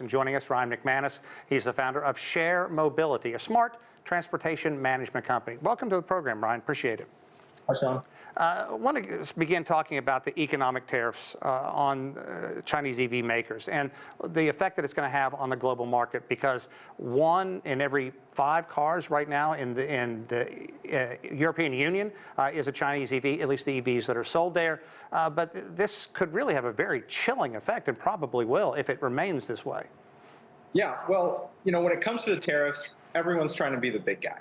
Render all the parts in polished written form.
And joining us, Ryan McManus. He's the founder of Share Mobility, a smart transportation management company. Welcome to the program, Ryan. Appreciate it. Hi, Sean. I want to begin talking about the economic tariffs on Chinese EV makers and the effect that it's going to have on the global market, because 1 in every 5 cars right now in the European Union is a Chinese EV, at least the EVs that are sold there. But this could really have a very chilling effect, and probably will if it remains this way. Yeah, well, when it comes to the tariffs, everyone's trying to be the big guy.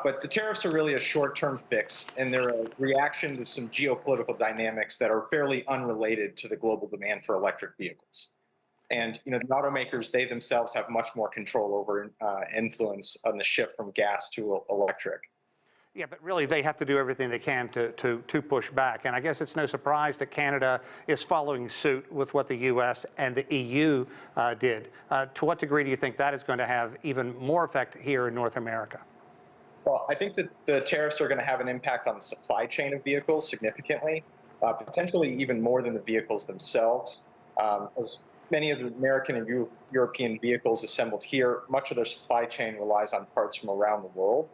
But the tariffs are really a short-term fix, and they're a reaction to some geopolitical dynamics that are fairly unrelated to the global demand for electric vehicles. And the automakers, they themselves have much more control over influence on the shift from gas to electric. Yeah, but really they have to do everything they can to push back. And I guess it's no surprise that Canada is following suit with what the U.S. and the EU did. To what degree do you think that is going to have even more effect here in North America? Well, I think that the tariffs are going to have an impact on the supply chain of vehicles significantly, potentially even more than the vehicles themselves. As many of the American and European vehicles assembled here, much of their supply chain relies on parts from around the world.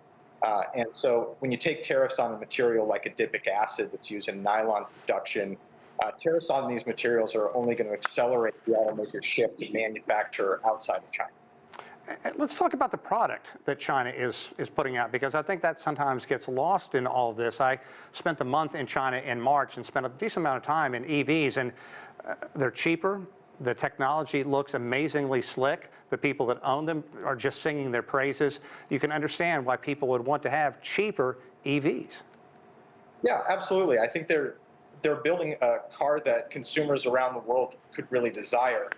And so when you take tariffs on a material like adipic acid that's used in nylon production, tariffs on these materials are only going to accelerate the automaker's shift to manufacture outside of China. Let's talk about the product that China is putting out, because I think that sometimes gets lost in all of this. I spent a month in China in March and spent a decent amount of time in EVs, and they're cheaper. The technology looks amazingly slick. The people that own them are just singing their praises. You can understand why people would want to have cheaper EVs. Yeah, absolutely. I think they're building a car that consumers around the world could really desire.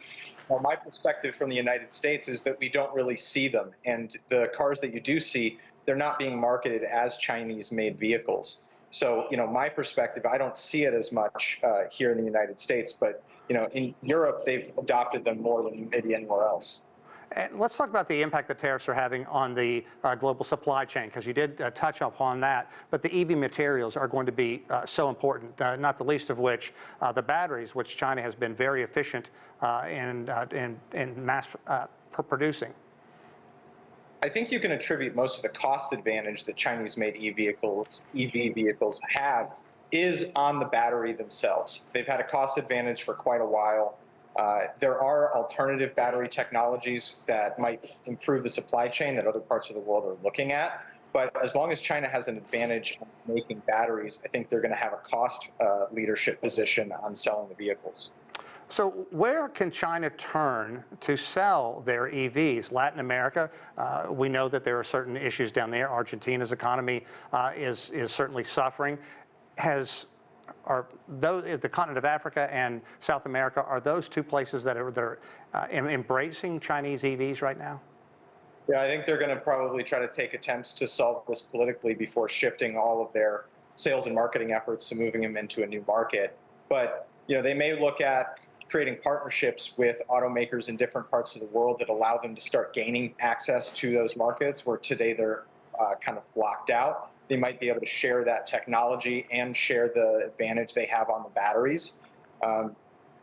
Now, my perspective from the United States is that we don't really see them, and the cars that you do see, they're not being marketed as Chinese-made vehicles. So, my perspective, I don't see it as much here in the United States, but in Europe, they've adopted them more than maybe anywhere else. And let's talk about the impact that tariffs are having on the global supply chain, because you did touch upon that. But the EV materials are going to be so important, not the least of which the batteries, which China has been very efficient in mass producing. I think you can attribute most of the cost advantage that Chinese-made EV vehicles have is on the battery themselves. They've had a cost advantage for quite a while. There are alternative battery technologies that might improve the supply chain that other parts of the world are looking at. But as long as China has an advantage in making batteries, I think they're going to have a cost leadership position on selling the vehicles. So where can China turn to sell their EVs? Latin America, we know that there are certain issues down there. Argentina's economy is certainly suffering. Is the continent of Africa and South America, are those two places that are embracing Chinese EVs right now? Yeah, I think they're going to probably try to take attempts to solve this politically before shifting all of their sales and marketing efforts to moving them into a new market. But they may look at creating partnerships with automakers in different parts of the world that allow them to start gaining access to those markets where today they're kind of blocked out. They might be able to share that technology and share the advantage they have on the batteries.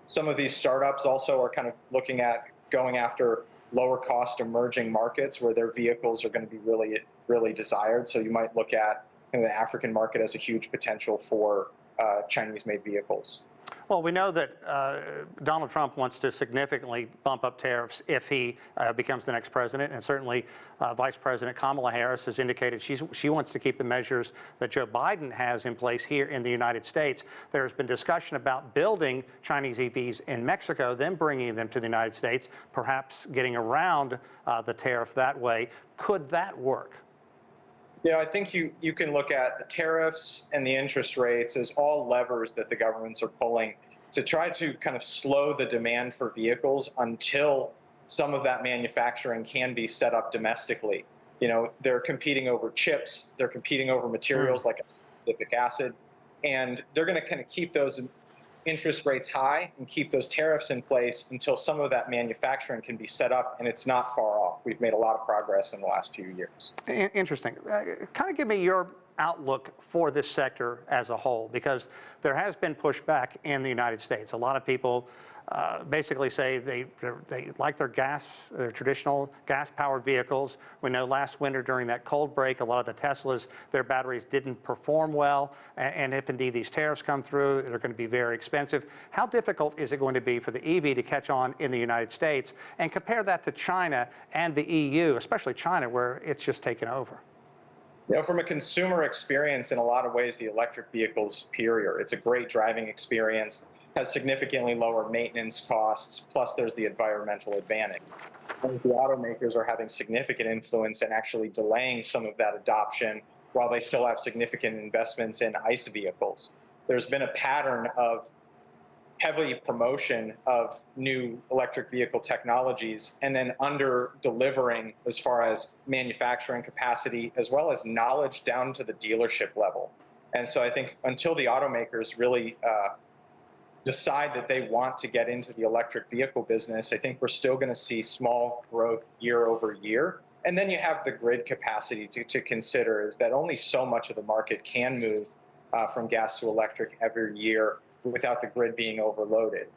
Some of these startups also are kind of looking at going after lower cost emerging markets where their vehicles are going to be really, really desired. So you might look at the African market as a huge potential for Chinese-made vehicles. Well, we know that Donald Trump wants to significantly bump up tariffs if he becomes the next president, and certainly Vice President Kamala Harris has indicated she wants to keep the measures that Joe Biden has in place here in the United States. There's been discussion about building Chinese EVs in Mexico, then bringing them to the United States, perhaps getting around the tariff that way. Could that work? Yeah, I think you can look at the tariffs and the interest rates as all levers that the governments are pulling to try to kind of slow the demand for vehicles until some of that manufacturing can be set up domestically. They're competing over chips, they're competing over materials like adipic acid, and they're going to kind of keep those interest rates high and keep those tariffs in place until some of that manufacturing can be set up, and it's not far off. We've made a lot of progress in the last few years. Interesting. Kind of give me your outlook for this sector as a whole, because there has been pushback in the United States. A lot of people basically say they like their traditional gas-powered vehicles. We know last winter during that cold break, a lot of the Teslas, their batteries didn't perform well. And if indeed these tariffs come through, they're going to be very expensive. How difficult is it going to be for the EV to catch on in the United States? And compare that to China and the EU, especially China, where it's just taken over. From a consumer experience, in a lot of ways, the electric vehicle is superior. It's a great driving experience, has significantly lower maintenance costs, plus there's the environmental advantage. I think the automakers are having significant influence in actually delaying some of that adoption while they still have significant investments in ICE vehicles. There's been a pattern of heavy promotion of new electric vehicle technologies and then under delivering as far as manufacturing capacity as well as knowledge down to the dealership level. And so I think until the automakers really decide that they want to get into the electric vehicle business, I think we're still going to see small growth year over year. And then you have the grid capacity to consider, is that only so much of the market can move from gas to electric every year without the grid being overloaded.